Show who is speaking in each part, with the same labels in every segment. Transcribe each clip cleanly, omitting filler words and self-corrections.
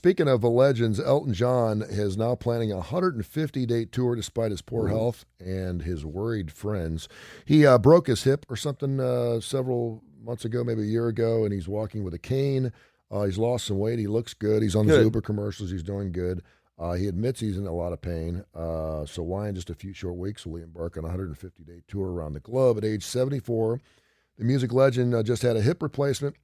Speaker 1: speaking of the legends, Elton John is now planning a 150-date tour despite his poor health and his worried friends. He broke his hip or something several months ago, maybe a year ago, and he's walking with a cane. He's lost some weight. He looks good. He's on the Uber commercials. He's doing good. He admits he's in a lot of pain. So why in just a few short weeks will he embark on a 150-day tour around the globe? At age 74, the music legend just had a hip replacement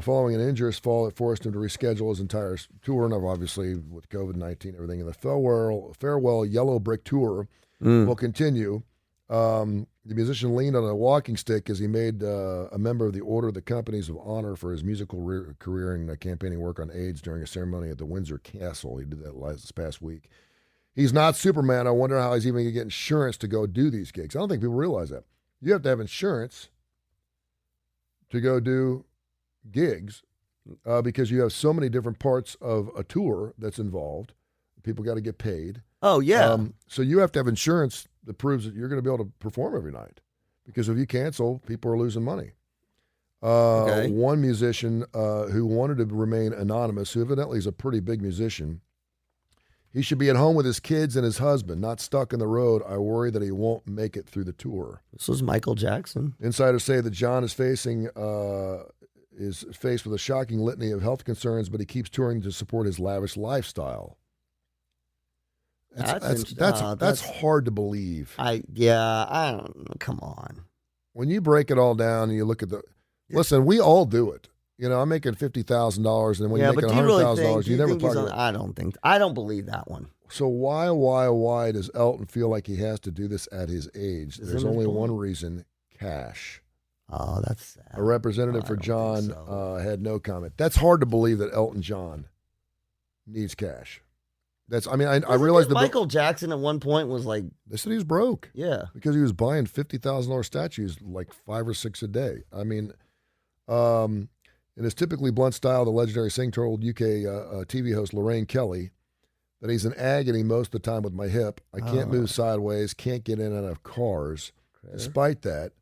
Speaker 1: following an injurious fall that forced him to reschedule his entire tour. And obviously, with COVID-19 everything, and the farewell Yellow Brick Tour will continue. The musician leaned on a walking stick as he made a member of the Order of the Companies of Honor for his musical career and campaigning work on AIDS during a ceremony at the Windsor Castle. He did that this past week. He's not Superman. I wonder how he's even going to get insurance to go do these gigs. I don't think people realize that. You have to have insurance to go do gigs because you have so many different parts of a tour that's involved. People got to get paid.
Speaker 2: Oh, yeah.
Speaker 1: So you have to have insurance that proves that you're going to be able to perform every night. Because if you cancel, people are losing money. One musician who wanted to remain anonymous, who evidently is a pretty big musician, he should be at home with his kids and his husband, not stuck in the road. I worry that he won't make it through the tour.
Speaker 2: This was Michael Jackson.
Speaker 1: Insiders say that John is faced with a shocking litany of health concerns, but he keeps touring to support his lavish lifestyle. That's hard to believe.
Speaker 2: I don't. Come on.
Speaker 1: When you break it all down and you look at listen, we all do it. You know, I'm making $50,000, and when you're making $100,000, you never talk about.
Speaker 2: I don't believe that one.
Speaker 1: So why does Elton feel like he has to do this at his age? There's only one reason: cash.
Speaker 2: Oh, that's sad.
Speaker 1: A representative for John had no comment. That's hard to believe that Elton John needs cash. I realized that
Speaker 2: Michael Jackson at one point was like,
Speaker 1: they said he was broke.
Speaker 2: Yeah,
Speaker 1: because he was buying $50,000 statues like 5 or 6 a day. I mean, in his typically blunt style, the legendary singer told UK TV host Lorraine Kelly that he's in agony most of the time with my hip. I can't move sideways, can't get in and out of cars. Okay. Despite that,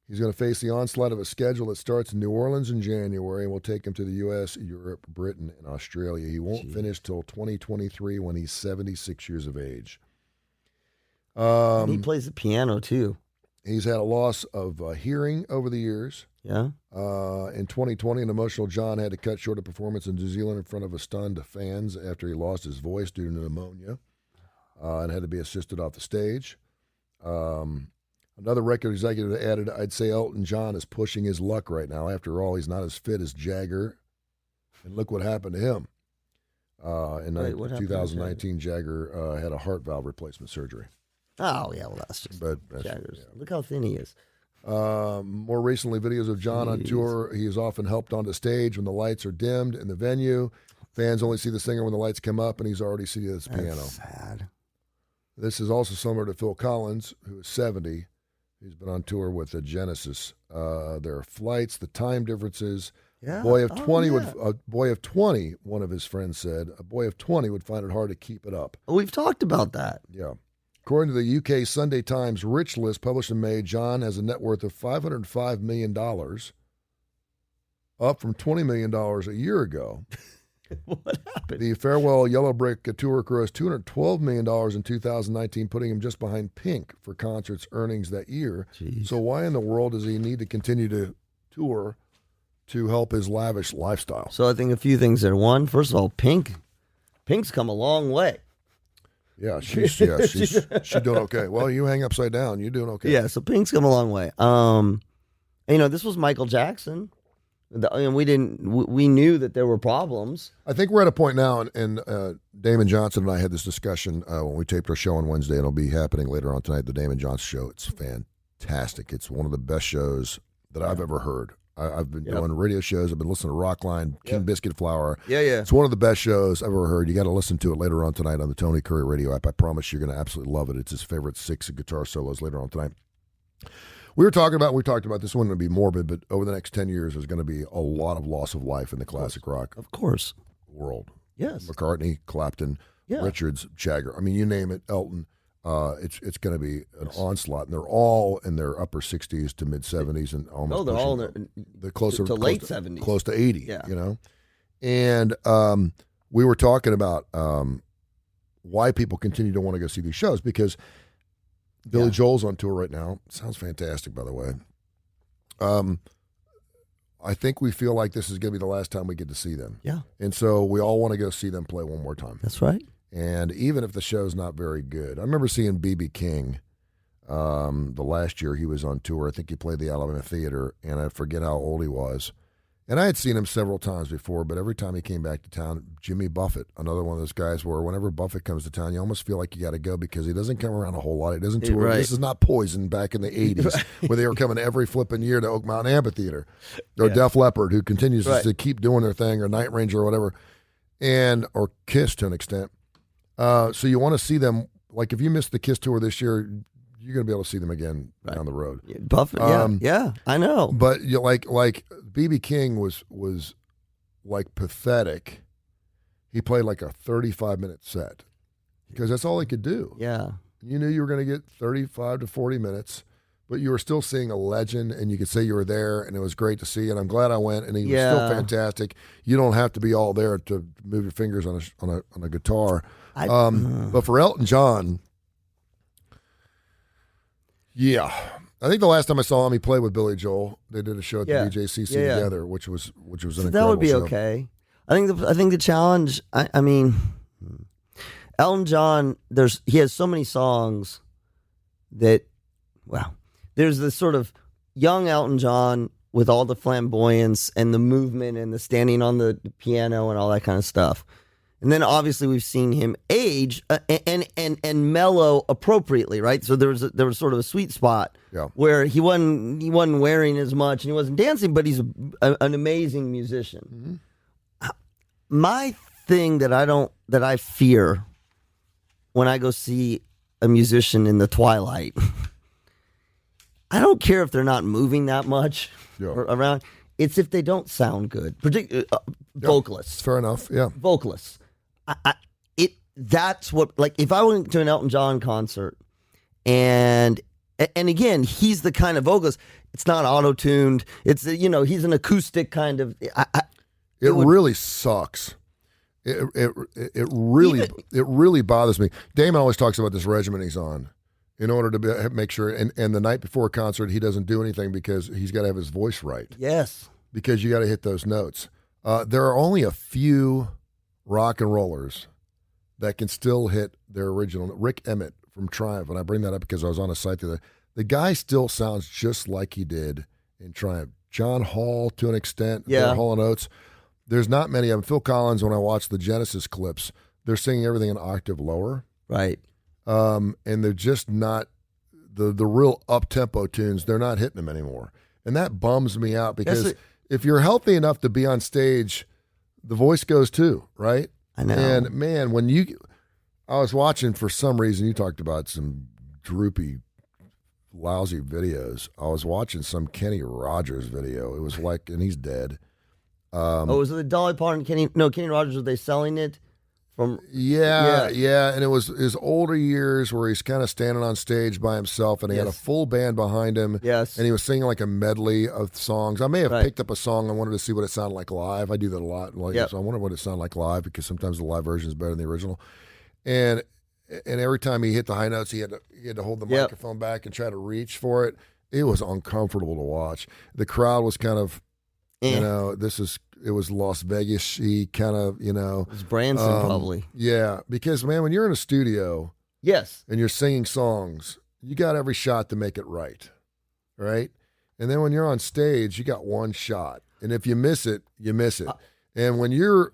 Speaker 1: he's going to face the onslaught of a schedule that starts in New Orleans in January and will take him to the U.S., Europe, Britain, and Australia. He won't finish till 2023 when he's 76 years of age.
Speaker 2: And he plays the piano, too.
Speaker 1: He's had a loss of hearing over the years.
Speaker 2: Yeah.
Speaker 1: In 2020, an emotional John had to cut short a performance in New Zealand in front of a stunned fans after he lost his voice due to pneumonia and had to be assisted off the stage. Another record executive added, I'd say Elton John is pushing his luck right now. After all, he's not as fit as Jagger. And look what happened to him. In 2019, Jagger had a heart valve replacement surgery.
Speaker 2: Oh, yeah, well, that's just Jagger's. Yeah. Look how thin he is.
Speaker 1: More recently, videos of John on tour. He is often helped onto stage when the lights are dimmed in the venue. Fans only see the singer when the lights come up, and he's already seated at his piano.
Speaker 2: Sad. This
Speaker 1: is also similar to Phil Collins, who is 70. He's been on tour with the Genesis. There are flights, the time differences.
Speaker 2: Yeah.
Speaker 1: A boy of 20, one of his friends said, a boy of 20 would find it hard to keep it up.
Speaker 2: We've talked about that.
Speaker 1: Yeah. According to the UK Sunday Times Rich List published in May, John has a net worth of $505 million, up from $20 million a year ago.
Speaker 2: What happened?
Speaker 1: The farewell Yellow Brick Tour grossed $212 million in 2019, putting him just behind Pink for concerts earnings that year.
Speaker 2: Jeez.
Speaker 1: So why in the world does he need to continue to tour to help his lavish lifestyle?
Speaker 2: So I think a few things there. One, first of all, Pink's come a long way.
Speaker 1: Yeah, she's doing okay. Well, you hang upside down, you're doing okay.
Speaker 2: Yeah, so Pink's come a long way. This was Michael Jackson. We knew that there were problems.
Speaker 1: I think we're at a point now, and Damon Johnson and I had this discussion when we taped our show on Wednesday, and it'll be happening later on tonight, the Damon Johnson show. It's fantastic. It's one of the best shows that I've ever heard. I've been doing radio shows. I've been listening to Rockline, King Biscuit Flour.
Speaker 2: Yeah.
Speaker 1: It's one of the best shows I've ever heard. You got to listen to it later on tony Kurre radio app. I promise you're going to absolutely love it. It's his favorite 6 guitar solos later on tonight. We talked about this one to be morbid, but over the next 10 years, there's going to be a lot of loss of life in the classic rock world.
Speaker 2: Yes.
Speaker 1: McCartney, Clapton, Richards, Jagger. I mean, you name it, Elton. It's going to be an onslaught, and they're all in their upper 60s to mid 70s, and almost.
Speaker 2: No, they're all in
Speaker 1: closer
Speaker 2: to late 70s,
Speaker 1: close to 80.
Speaker 2: Yeah.
Speaker 1: You know, and we were talking about why people continue to want to go see these shows, because Billy Joel's on tour right now. Sounds fantastic, by the way. I think we feel like this is going to be the last time we get to see them.
Speaker 2: Yeah.
Speaker 1: And so we all want to go see them play one more time.
Speaker 2: That's right.
Speaker 1: And even if the show's not very good, I remember seeing B.B. King the last year he was on tour. I think he played the Alabama Theater, and I forget how old he was. And I had seen him several times before, but every time he came back to town, Jimmy Buffett, another one of those guys where whenever Buffett comes to town, you almost feel like you got to go because he doesn't come around a whole lot. He doesn't tour.
Speaker 2: Right.
Speaker 1: This is not Poison back in the 80s where they were coming every flipping year to Oak Mountain Amphitheater. Or Def Leppard, who continues to keep doing their thing, or Night Ranger or whatever, or Kiss to an extent. So you want to see them. Like if you missed the Kiss tour this year, you're going to be able to see them again down the road.
Speaker 2: Buffett, I know.
Speaker 1: But you like B.B. King was like pathetic. He played like a 35-minute set because that's all he could do.
Speaker 2: Yeah.
Speaker 1: You knew you were going to get 35 to 40 minutes, but you were still seeing a legend, and you could say you were there, and it was great to see. And I'm glad I went, and he was still fantastic. You don't have to be all there to move your fingers on a guitar. But for Elton John. Yeah. I think the last time I saw him, he played with Billy Joel. They did a show at the BJCC together, which was an incredible
Speaker 2: that would be
Speaker 1: show.
Speaker 2: okay. I think the challenge, I mean, Elton John, he has so many songs that, there's this sort of young Elton John with all the flamboyance and the movement and the standing on the piano and all that kind of stuff. And then obviously we've seen him age and mellow appropriately, right? So there was sort of a sweet spot where he wasn't wearing as much and he wasn't dancing, but he's an amazing musician. Mm-hmm. My thing that I fear when I go see a musician in the twilight, I don't care if they're not moving that much around. It's if they don't sound good, particularly vocalists.
Speaker 1: Fair enough. Yeah,
Speaker 2: vocalists. That's what, like, if I went to an Elton John concert and again, he's the kind of vocalist, it's not auto-tuned. It's, he's an acoustic kind of,
Speaker 1: it really sucks. It really bothers me. Damon always talks about this regimen he's on in order to make sure, and the night before a concert, he doesn't do anything because he's got to have his voice right.
Speaker 2: Yes.
Speaker 1: Because you got to hit those notes. There are only a few rock and rollers that can still hit their original. Rick Emmett from Triumph, and I bring that up because I was on a site the guy still sounds just like he did in Triumph. John Hall, to an extent, Hall & Oates. There's not many of them. Phil Collins, when I watch the Genesis clips, they're singing everything an octave lower.
Speaker 2: Right.
Speaker 1: And they're just not the real up-tempo tunes. They're not hitting them anymore. And that bums me out because if you're healthy enough to be on stage, the voice goes too, right?
Speaker 2: I know.
Speaker 1: And man, I was watching, for some reason, you talked about some droopy, lousy videos. I was watching some Kenny Rogers video. It was like, and he's dead.
Speaker 2: Was it the Dolly Parton? Kenny Rogers, were they selling it?
Speaker 1: Yeah, and it was his older years where he's kind of standing on stage by himself, and he had a full band behind him.
Speaker 2: Yes,
Speaker 1: and he was singing like a medley of songs. I may have picked up a song. I wanted to see what it sounded like live. I do that a lot. So I wonder what it sounded like live because sometimes the live version is better than the original. And every time he hit the high notes, he had to hold the microphone back and try to reach for it. It was uncomfortable to watch. The crowd was kind of, it was Las Vegas-y kind of,
Speaker 2: It was Branson probably.
Speaker 1: Yeah, because, man, when you're in a studio and you're singing songs, you got every shot to make it right? And then when you're on stage, you got one shot. And if you miss it, you miss it. And when you're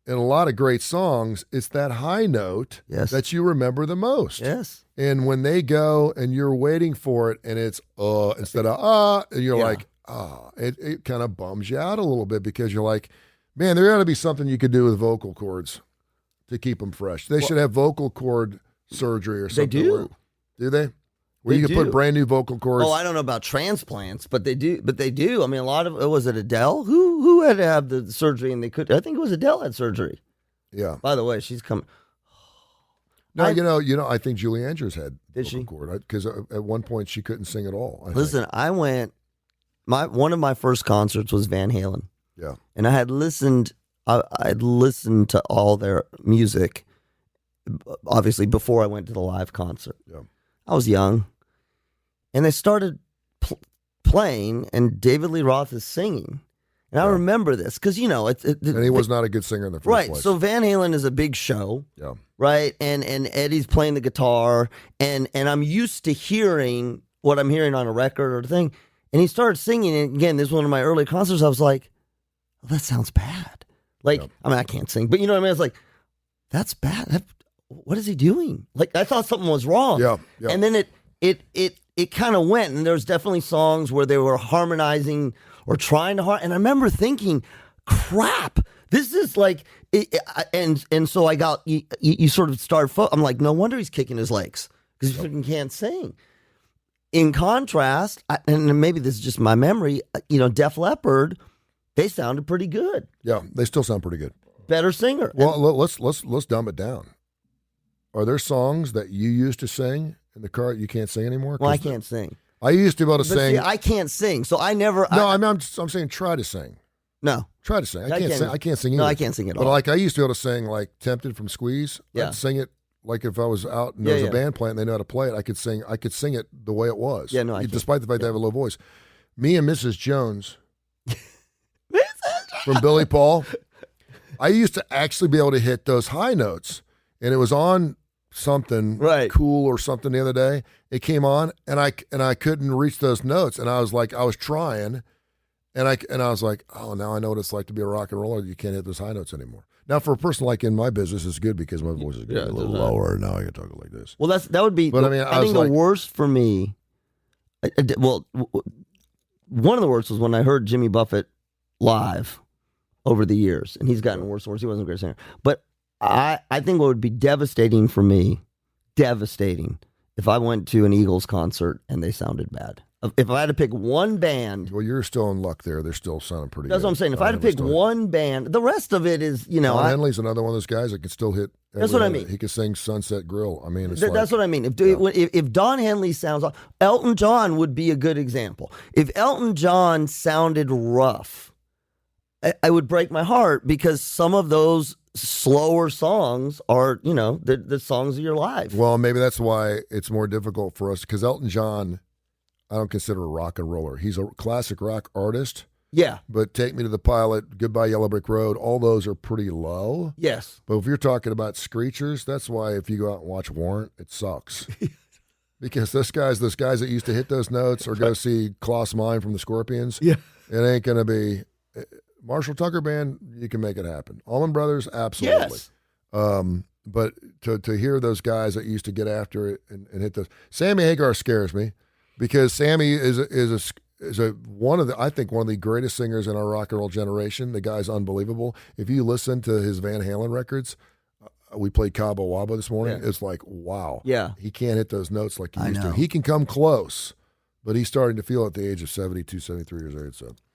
Speaker 1: in a lot of great songs, it's that high note that you remember the most.
Speaker 2: Yes.
Speaker 1: And when they go and you're waiting for it and it's instead of and you're like, it kind of bums you out a little bit because you're like, man, there ought to be something you could do with vocal cords to keep them fresh. They should have vocal cord surgery or something.
Speaker 2: They do.
Speaker 1: Do they? Where you can put brand new vocal cords.
Speaker 2: Oh, I don't know about transplants, but they do. I mean, a lot of was it Adele who had to have the surgery, and they could. I think it was Adele had surgery.
Speaker 1: Yeah.
Speaker 2: By the way, she's coming.
Speaker 1: No, I think Julie Andrews had vocal cord because at one point she couldn't sing at all.
Speaker 2: I went. One of my first concerts was Van Halen.
Speaker 1: Yeah.
Speaker 2: And I had listened I'd listened to all their music, obviously, before I went to the live concert.
Speaker 1: Yeah.
Speaker 2: I was young, and they started playing, and David Lee Roth is singing. And I remember this because,
Speaker 1: and he was not a good singer in the first place.
Speaker 2: So Van Halen is a big show.
Speaker 1: Yeah.
Speaker 2: Right. And Eddie's playing the guitar, and I'm used to hearing what I'm hearing on a record or thing. And he started singing. And again, this is one of my early concerts. I was like, oh, that sounds bad. Like, I mean, I can't sing, but you know what I mean? It's like, that's bad. What is he doing? Like, I thought something was wrong.
Speaker 1: Yeah.
Speaker 2: And then it kind of went, and there's definitely songs where they were harmonizing or trying to and I remember thinking, crap, this is like, and so I got, you sort of start, I'm like, no wonder he's kicking his legs, because he freaking can't sing. In contrast, and maybe this is just my memory, Def Leppard, they sounded pretty good.
Speaker 1: Yeah, they still sound pretty good.
Speaker 2: Better singer.
Speaker 1: Well, let's dumb it down. Are there songs that you used to sing in the car you can't sing anymore?
Speaker 2: Well, I can't sing.
Speaker 1: I used to be able to sing.
Speaker 2: See, I can't sing, so I never.
Speaker 1: No, I'm saying try to sing.
Speaker 2: No,
Speaker 1: try to sing. I can't sing. I can't sing either.
Speaker 2: No, I can't sing at all.
Speaker 1: But like I used to be able to sing like "Tempted" from Squeeze.
Speaker 2: Yeah.
Speaker 1: I'd sing it like if I was out and there was a band playing, and they know how to play it. I could sing it the way it was.
Speaker 2: Yeah, no, I can't.
Speaker 1: Despite the fact that I have a low voice. Me and Mrs. Jones from Billy Paul. I used to actually be able to hit those high notes, and it was on something cool or something the other day. It came on, and I couldn't reach those notes, and I was like, I was trying, and I was like, oh, now I know what it's like to be a rock and roller. You can't hit those high notes anymore. Now, for a person like in my business, it's good because my voice is getting a little lower. Now I can talk like this.
Speaker 2: Well, that would be. But I think the worst for me. Well, one of the worst was when I heard Jimmy Buffett live over the years, and he's gotten worse and worse. He wasn't a great singer, but I think what would be devastating for me, if I went to an Eagles concert and they sounded bad. If I had to pick one band,
Speaker 1: well, you're still in luck there. They're still sounding pretty good.
Speaker 2: That's what I'm saying. If I had to pick one band, the rest of it is,
Speaker 1: Don Henley's another one of those guys that can still hit.
Speaker 2: That's what I mean.
Speaker 1: He can sing Sunset Grill. I mean,
Speaker 2: that's what I mean. If Don Henley sounds, Elton John would be a good example. If Elton John sounded rough, I would break my heart, because some of those slower songs are, the songs of your life.
Speaker 1: Well, maybe that's why it's more difficult for us, because Elton John, I don't consider a rock and roller. He's a classic rock artist.
Speaker 2: Yeah.
Speaker 1: But Take Me to the Pilot, Goodbye Yellow Brick Road, all those are pretty low.
Speaker 2: Yes.
Speaker 1: But if you're talking about screechers, that's why if you go out and watch Warrant, it sucks. Because those guys that used to hit those notes or go see Klaus Meine from the Scorpions, it ain't going to be. Marshall Tucker Band, you can make it happen. Allman Brothers, absolutely.
Speaker 2: Yes.
Speaker 1: But to hear those guys that used to get after it and hit those. Sammy Hagar scares me, because Sammy is one of the greatest singers in our rock and roll generation. The guy's unbelievable. If you listen to his Van Halen records, we played Cabo Wabo this morning. Yeah. It's like, wow.
Speaker 2: Yeah.
Speaker 1: He can't hit those notes like he used to. He can come close, but he's starting to feel at the age of 72, 73 years old. So.